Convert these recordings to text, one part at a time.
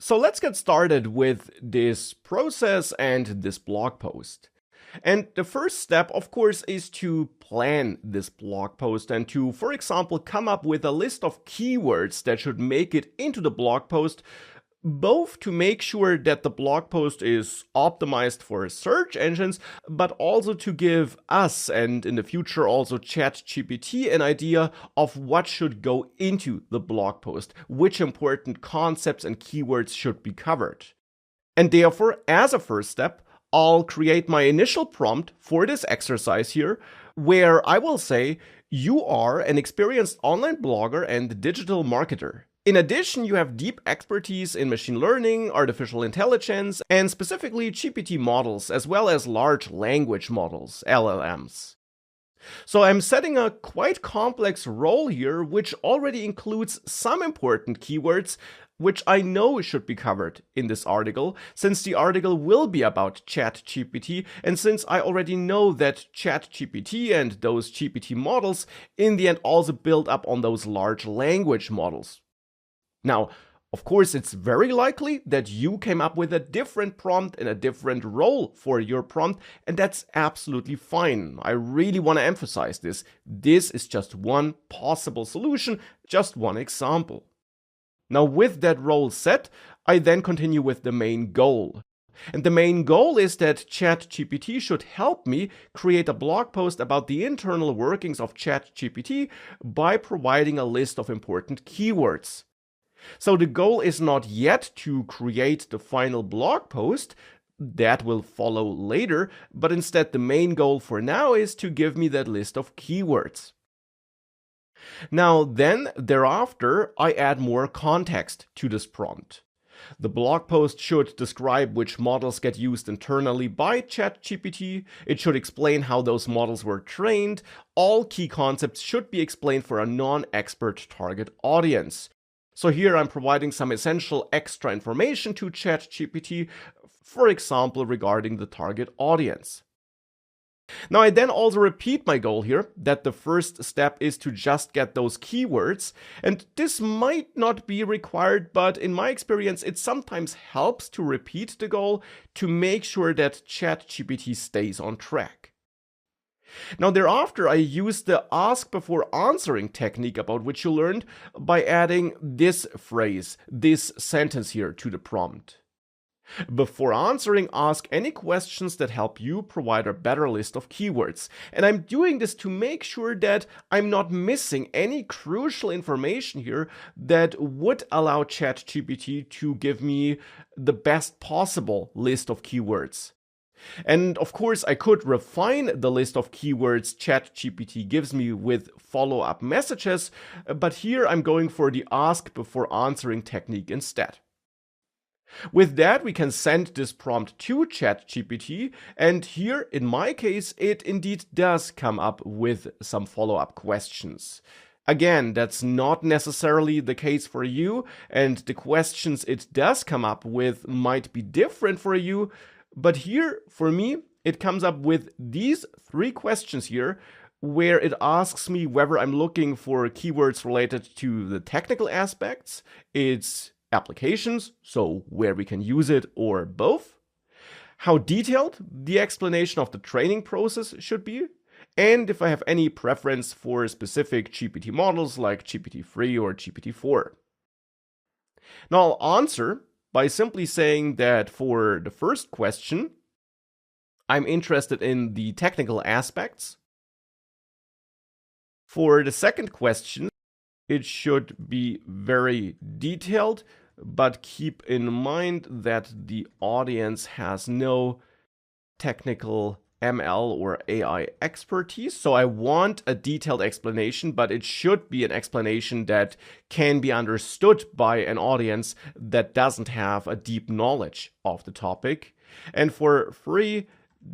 So let's get started with this process and this blog post. And the first step, of course, is to plan this blog post and to, for example, come up with a list of keywords that should make it into the blog post, both to make sure that the blog post is optimized for search engines, but also to give us, and in the future also ChatGPT, an idea of what should go into the blog post, which important concepts and keywords should be covered. And therefore, as a first step, I'll create my initial prompt for this exercise here, where I will say, you are an experienced online blogger and digital marketer. In addition, you have deep expertise in machine learning, artificial intelligence, and specifically GPT models, as well as large language models, LLMs. So I'm setting a quite complex role here, which already includes some important keywords, which I know should be covered in this article, since the article will be about ChatGPT, and since I already know that ChatGPT and those GPT models in the end also build up on those large language models. Now, of course, it's very likely that you came up with a different prompt and a different role for your prompt, and that's absolutely fine. I really want to emphasize this. This is just one possible solution, just one example. Now, with that role set, I then continue with the main goal. And the main goal is that ChatGPT should help me create a blog post about the internal workings of ChatGPT by providing a list of important keywords. So the goal is not yet to create the final blog post, that will follow later, but instead the main goal for now is to give me that list of keywords. Now then, thereafter, I add more context to this prompt. The blog post should describe which models get used internally by ChatGPT. It should explain how those models were trained. All key concepts should be explained for a non-expert target audience. So here I'm providing some essential extra information to ChatGPT, for example, regarding the target audience. Now I then also repeat my goal here, that the first step is to just get those keywords, and this might not be required, but in my experience it sometimes helps to repeat the goal to make sure that ChatGPT stays on track. Now thereafter I use the ask before answering technique about which you learned by adding this phrase, this sentence here to the prompt. Before answering, ask any questions that help you provide a better list of keywords. And I'm doing this to make sure that I'm not missing any crucial information here that would allow ChatGPT to give me the best possible list of keywords. And of course, I could refine the list of keywords ChatGPT gives me with follow-up messages, but here I'm going for the ask before answering technique instead. With that, we can send this prompt to ChatGPT, and here, in my case, it indeed does come up with some follow-up questions. Again, that's not necessarily the case for you, and the questions it does come up with might be different for you. But here, for me, it comes up with these 3 questions here, where it asks me whether I'm looking for keywords related to the technical aspects, its applications, so where we can use it, or both, how detailed the explanation of the training process should be, and if I have any preference for specific GPT models like GPT-3 or GPT-4. Now I'll answer by simply saying that for the first question, I'm interested in the technical aspects. For the second question, it should be very detailed, but keep in mind that the audience has no technical ML or AI expertise. So I want a detailed explanation, but it should be an explanation that can be understood by an audience that doesn't have a deep knowledge of the topic. And for free,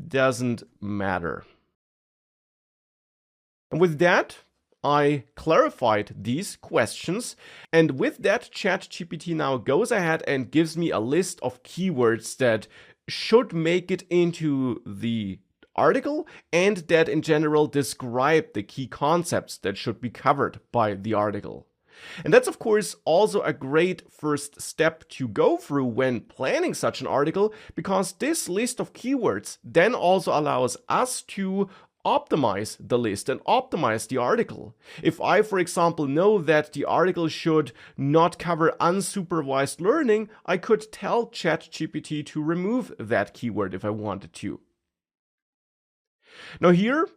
doesn't matter. And with that, I clarified these questions, and with that, ChatGPT now goes ahead and gives me a list of keywords that should make it into the article and that in general describe the key concepts that should be covered by the article. And that's of course also a great first step to go through when planning such an article, because this list of keywords then also allows us to optimize the list and optimize the article. If I, for example, know that the article should not cover unsupervised learning, I could tell ChatGPT to remove that keyword if I wanted to. Now here,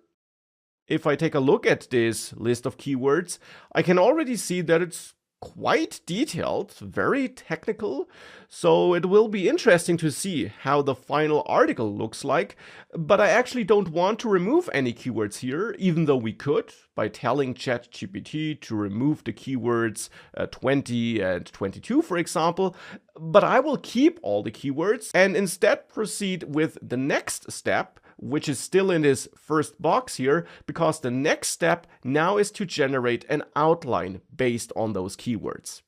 if I take a look at this list of keywords, I can already see that it's quite detailed, very technical, so it will be interesting to see how the final article looks like, but I actually don't want to remove any keywords here, even though we could, by telling ChatGPT to remove the keywords 20 and 22, for example, but I will keep all the keywords and instead proceed with the next step, which is still in this first box here, because the next step now is to generate an outline based on those keywords.